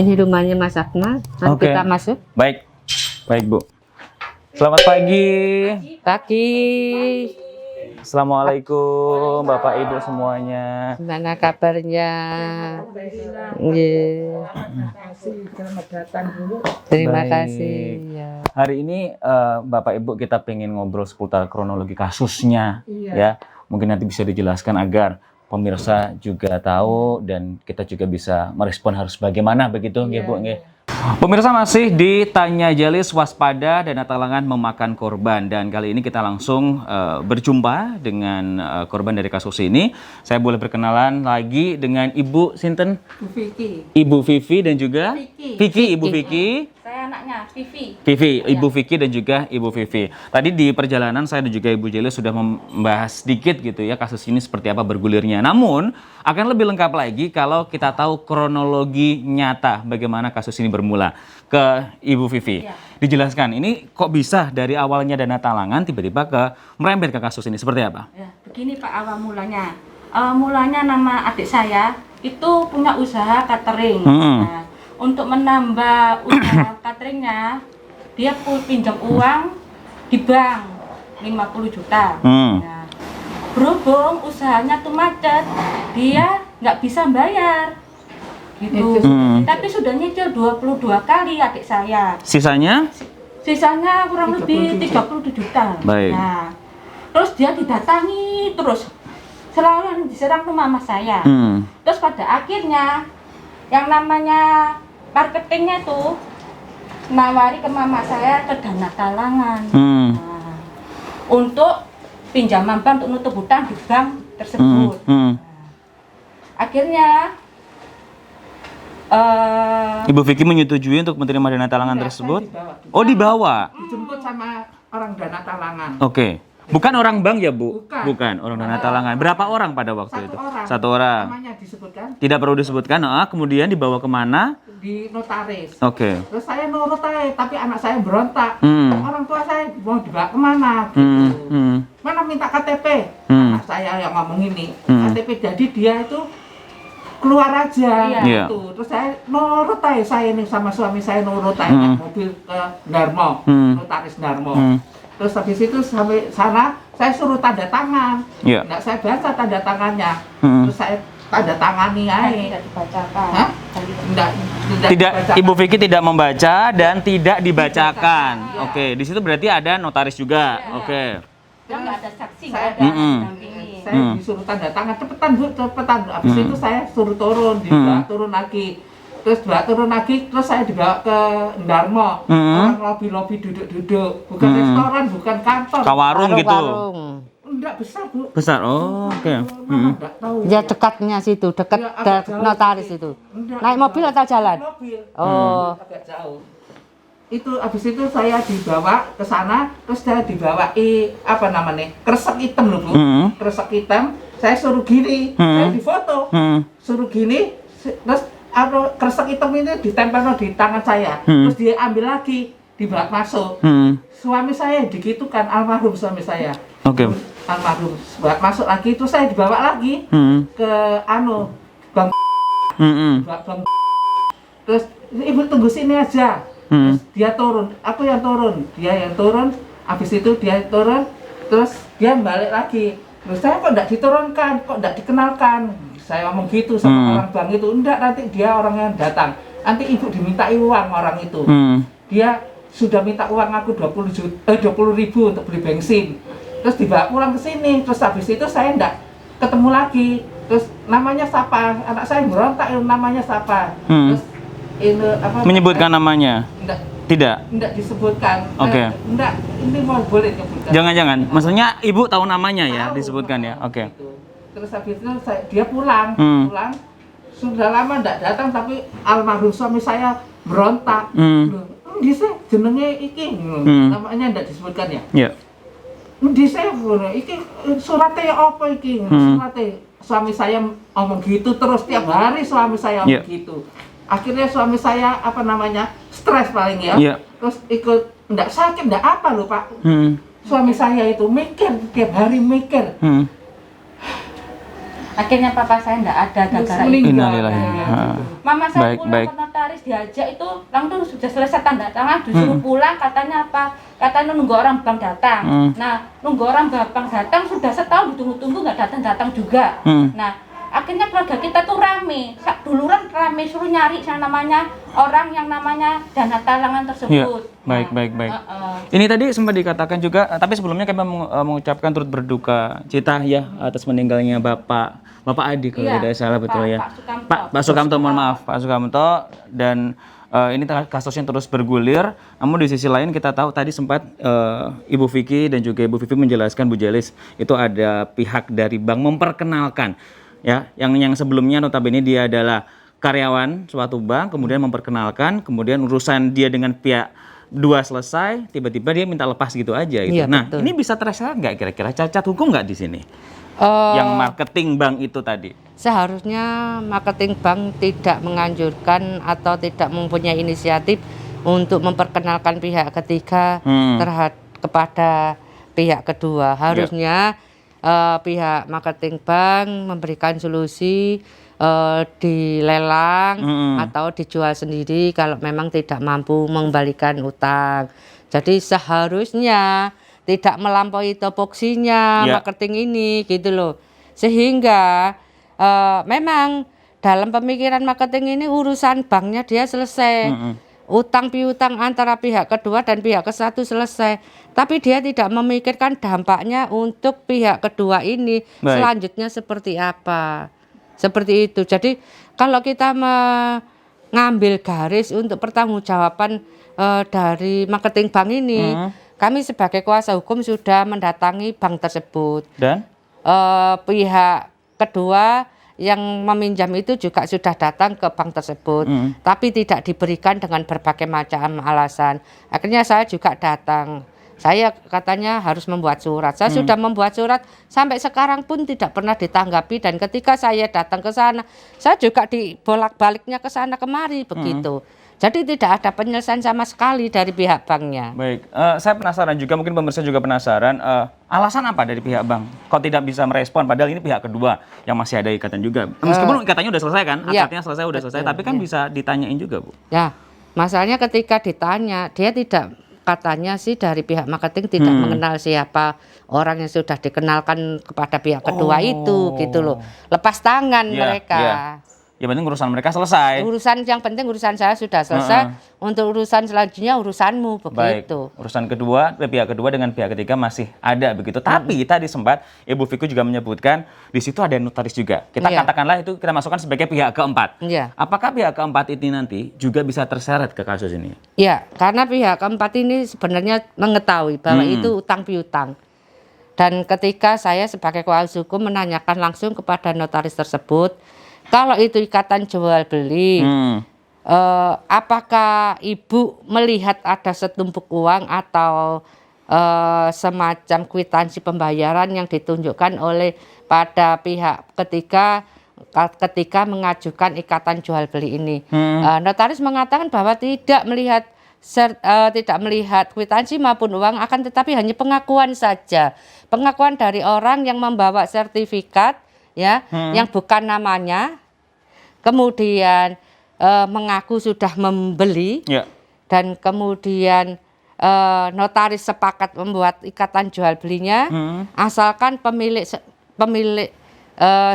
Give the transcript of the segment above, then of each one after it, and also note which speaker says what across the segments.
Speaker 1: Ini rumahnya Mas Akmal. Mari
Speaker 2: Oke.
Speaker 1: kita masuk.
Speaker 2: Baik, baik Bu. Selamat pagi.
Speaker 1: Pagi.
Speaker 2: Assalamualaikum Bapak Ibu semuanya.
Speaker 1: Gimana kabarnya? Nggih. Terima
Speaker 2: Baik.
Speaker 1: kasih. Ya.
Speaker 2: Hari ini Bapak Ibu kita pengen ngobrol seputar kronologi kasusnya, ya. Mungkin nanti bisa dijelaskan agar pemirsa juga tahu dan kita juga bisa merespon harus bagaimana begitu, nggih Bu, nggih. Pemirsa masih di Tanya Jalis Waspada Dana Talangan Memakan Korban, dan kali ini kita langsung berjumpa dengan korban dari kasus ini. Saya boleh berkenalan lagi dengan Ibu Sinten?
Speaker 3: Bu Vicky.
Speaker 2: Ibu Vivi dan juga
Speaker 3: Vicky.
Speaker 2: Ibu Vicky.
Speaker 3: Saya anaknya Vivi.
Speaker 2: Vivi, Ibu Vicky dan juga Ibu Vivi. Tadi di perjalanan saya dan juga Ibu Jelis sudah membahas sedikit gitu ya kasus ini seperti apa bergulirnya. Namun akan lebih lengkap lagi kalau kita tahu kronologi nyata bagaimana kasus ini bermula. Ke Ibu Vivi, dijelaskan ini kok bisa dari awalnya dana talangan tiba-tiba merembet ke kasus ini seperti apa?
Speaker 3: Ya, begini Pak awal mulanya. Awal mulanya nama adik saya itu punya usaha catering. Nah, untuk menambah usaha cateringnya, dia pinjam uang di bank 50 juta. Nah, berhubung usahanya tuh macet, dia nggak bisa bayar. Gitu. Tapi sudah nyicil 22 kali adik saya. Sisanya kurang lebih 37 juta.
Speaker 2: Baik.
Speaker 3: Nah, terus dia didatangi terus. Selalu diserang tuh mama saya. Terus pada akhirnya yang namanya marketingnya tuh nawari ke mama saya ke dana talangan. Nah, untuk pinjaman bank untuk nutup hutang di bank tersebut. Nah, akhirnya
Speaker 2: Ibu Vicky menyetujui untuk menerima dana talangan tersebut? Oh, dibawa.
Speaker 4: Dijemput sama orang dana talangan.
Speaker 2: Oke. Bukan orang bank ya, Bu?
Speaker 4: Bukan.
Speaker 2: Orang dana talangan. Berapa orang pada waktu itu?
Speaker 4: Orang.
Speaker 2: Satu orang.
Speaker 4: Namanya disebutkan
Speaker 2: Tidak perlu disebutkan. Kemudian dibawa kemana?
Speaker 4: di notaris.
Speaker 2: Oke.
Speaker 4: Terus saya nurut aja, tapi anak saya berontak.
Speaker 2: Hmm.
Speaker 4: Orang tua saya mau dibawa kemana? Gitu. Mana minta KTP? Anak saya yang ngomong ini. KTP, jadi dia itu keluar aja.
Speaker 2: Iya.
Speaker 4: Gitu. Terus saya nurut aja, saya ini sama suami saya nurut aja naik mobil ke Darmo, notaris Darmo. Terus habis itu sampai sana saya suruh tanda tangan.
Speaker 2: Iya.
Speaker 4: Nggak saya baca tanda tangannya. Terus saya tanda tangani aja.
Speaker 3: tidak dibacakan.
Speaker 4: Hah? Tidak
Speaker 2: Tidak,
Speaker 4: dibacakan.
Speaker 2: Ibu Vicky tidak membaca dan tidak dibacakan. Oke, di situ berarti ada notaris juga. Oke.
Speaker 3: Dan nggak ada saksi,
Speaker 4: Saya-
Speaker 3: nggak ada pendampingi.
Speaker 4: Saya disuruh tanda tangan, cepetan Bu, cepetan. Habis itu saya suruh turun, dibawa turun lagi. Terus dibawa turun lagi, terus saya dibawa ke Darmo. Orang lobi-lobi duduk-duduk. Bukan restoran, bukan kantor.
Speaker 2: Kawarung gitu.
Speaker 1: Warung.
Speaker 4: Enggak besar Bu.
Speaker 2: Besar. Oh, oke.
Speaker 4: Mama enggak tahu.
Speaker 1: Ya dekatnya situ, dekat
Speaker 4: Ya,
Speaker 1: ke
Speaker 4: agak jauh
Speaker 1: notaris
Speaker 4: sedikit.
Speaker 1: itu.
Speaker 4: Enggak,
Speaker 1: Naik mobil atau jalan?
Speaker 4: mobil.
Speaker 1: Oh.
Speaker 4: Agak jauh. Itu habis itu saya dibawa ke sana, terus saya dibawa apa namanya? Kresek hitam loh Bu. Kresek hitam. Saya suruh gini, saya difoto. Suruh gini, terus kresek hitam ini ditempel di tangan saya. Terus dia ambil lagi, dibawa masuk. Suami saya digitukan, almarhum suami saya.
Speaker 2: Oke.
Speaker 4: Almarhum masuk lagi, terus saya dibawa lagi ke Bang. Bang. Terus ibu tunggu sini aja. Terus dia turun, aku yang turun, dia yang turun. Habis itu dia turun, terus dia balik lagi. Terus saya kok enggak diturunkan, kok enggak dikenalkan. Saya ngomong gitu sama orang bank itu. Enggak, nanti dia orang yang datang. Nanti ibu dimintai uang orang itu. Dia sudah minta uang aku 20.000 untuk beli bensin. Terus dibawa pulang ke sini. Terus habis itu saya enggak ketemu lagi. Terus namanya siapa? Anak saya berontak, namanya siapa? Terus ini apa?
Speaker 2: Menyebutkan namanya?
Speaker 4: Enggak,
Speaker 2: Tidak.
Speaker 4: enggak disebutkan.
Speaker 2: Oke.
Speaker 4: Enggak, ini mau boleh disebutkan.
Speaker 2: Jangan-jangan. Maksudnya Ibu tahu namanya ya,
Speaker 4: Tahu.
Speaker 2: disebutkan ya. Oke.
Speaker 4: Gitu. Terus habis itu dia pulang, sudah lama enggak datang, tapi almarhum suami saya berontak. Loh, di sini jenenge iki, namanya enggak disebutkan ya.
Speaker 2: Ya.
Speaker 4: Di saya iki suratnya apa iki? Suratnya suami saya ngomong gitu terus tiap hari suami saya ngomong gitu. Akhirnya suami saya apa namanya stres paling ya. Terus ikut enggak sakit enggak apa loh Pak. Suami saya itu mikir tiap hari mikir.
Speaker 3: Akhirnya papa saya nggak ada gara-gara itu.
Speaker 4: Meninggal.
Speaker 2: Innalillahi.
Speaker 4: Kayak gitu.
Speaker 3: Mama saya
Speaker 2: Baik,
Speaker 3: pulang
Speaker 2: baik.
Speaker 3: ke notaris notaris diajak itu langsung sudah selesai tanda tangan, disuruh pulang, katanya apa? Katanya nunggu orang bank datang. Nah, nunggu orang bank datang sudah setahun ditunggu-tunggu nggak datang-datang juga. Nah, akhirnya keluarga kita tuh rame, duluran rame suruh nyari yang namanya orang yang namanya dana talangan tersebut.
Speaker 2: Baik. Ini tadi sempat dikatakan juga, tapi sebelumnya kami mengucapkan turut berduka cita ya atas meninggalnya Bapak Adi kalau tidak salah, betul ya. Pak Sukamto, mohon maaf Pak Sukamto. Dan ini kasusnya terus bergulir. Namun di sisi lain kita tahu tadi sempat Ibu Vicky dan juga Ibu Vivi menjelaskan, Bu Jelis, itu ada pihak dari bank memperkenalkan ya, yang sebelumnya notabene dia adalah karyawan suatu bank, kemudian memperkenalkan, kemudian urusan dia dengan pihak dua selesai, tiba-tiba dia minta lepas gitu aja gitu.
Speaker 1: Iya,
Speaker 2: Nah,
Speaker 1: betul.
Speaker 2: ini bisa terseret nggak kira-kira, cacat hukum nggak di sini? Yang marketing bank itu tadi.
Speaker 1: Seharusnya marketing bank tidak menganjurkan atau tidak mempunyai inisiatif untuk memperkenalkan pihak ketiga kepada pihak kedua. Harusnya pihak marketing bank memberikan solusi dilelang atau dijual sendiri kalau memang tidak mampu mengembalikan utang. Jadi seharusnya tidak melampaui topoksinya marketing ini gitu loh. Sehingga memang dalam pemikiran marketing ini urusan banknya dia selesai. Utang piutang antara pihak kedua dan pihak ke satu selesai. Tapi dia tidak memikirkan dampaknya untuk pihak kedua ini. Selanjutnya seperti apa. Seperti itu. Jadi kalau kita mengambil garis untuk pertanggungjawaban dari marketing bank ini, kami sebagai kuasa hukum sudah mendatangi bank tersebut.
Speaker 2: Dan
Speaker 1: pihak kedua yang meminjam itu juga sudah datang ke bank tersebut, tapi tidak diberikan dengan berbagai macam alasan. Akhirnya saya juga datang. Saya katanya harus membuat surat. Saya sudah membuat surat, sampai sekarang pun tidak pernah ditanggapi. Dan ketika saya datang ke sana, saya juga dibolak-baliknya ke sana kemari begitu. Jadi tidak ada penyelesaian sama sekali dari pihak banknya.
Speaker 2: baik, saya penasaran juga, mungkin pemirsa juga penasaran, alasan apa dari pihak bank kok tidak bisa merespon, padahal ini pihak kedua yang masih ada ikatan juga. Meskipun ikatannya udah selesai kan, akadnya selesai, udah selesai, tapi kan bisa ditanyain juga, Bu.
Speaker 1: Ya, masalahnya ketika ditanya, dia tidak, katanya sih dari pihak marketing tidak mengenal siapa orang yang sudah dikenalkan kepada pihak kedua itu gitu loh. Lepas tangan mereka.
Speaker 2: Ya penting urusan mereka selesai.
Speaker 1: Urusan yang penting urusan saya sudah selesai. Untuk urusan selanjutnya urusanmu begitu.
Speaker 2: Baik. Urusan kedua, pihak kedua dengan pihak ketiga masih ada begitu. Tapi tadi sempat Ibu Vicky juga menyebutkan di situ ada notaris juga. Kita katakanlah itu kita masukkan sebagai pihak keempat. Apakah pihak keempat ini nanti juga bisa terseret ke kasus ini?
Speaker 1: Ya, karena pihak keempat ini sebenarnya mengetahui bahwa itu utang piutang. Dan ketika saya sebagai kuasa hukum menanyakan langsung kepada notaris tersebut, kalau itu ikatan jual beli, apakah ibu melihat ada setumpuk uang atau semacam kwitansi pembayaran yang ditunjukkan oleh pada pihak ketiga ketika mengajukan ikatan jual beli ini? Notaris mengatakan bahwa tidak melihat kwitansi maupun uang, akan tetapi hanya pengakuan saja, pengakuan dari orang yang membawa sertifikat ya, yang bukan namanya, kemudian mengaku sudah membeli, dan kemudian notaris sepakat membuat ikatan jual belinya, asalkan pemilik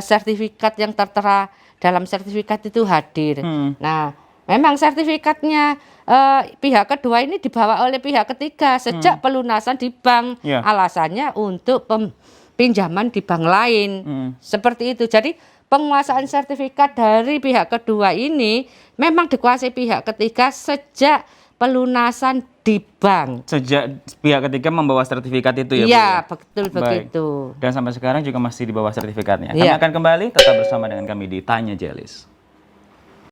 Speaker 1: sertifikat yang tertera dalam sertifikat itu hadir. Nah, memang sertifikatnya pihak kedua ini dibawa oleh pihak ketiga sejak pelunasan di bank, alasannya untuk pinjaman di bank lain, seperti itu. Jadi penguasaan sertifikat dari pihak kedua ini memang dikuasai pihak ketiga sejak pelunasan di bank.
Speaker 2: Sejak pihak ketiga membawa sertifikat itu ya, Bu?
Speaker 1: Iya, betul
Speaker 2: Baik.
Speaker 1: begitu.
Speaker 2: Dan sampai sekarang juga masih di bawah sertifikatnya. Kami akan kembali, tetap bersama dengan kami di Tanya Jelis.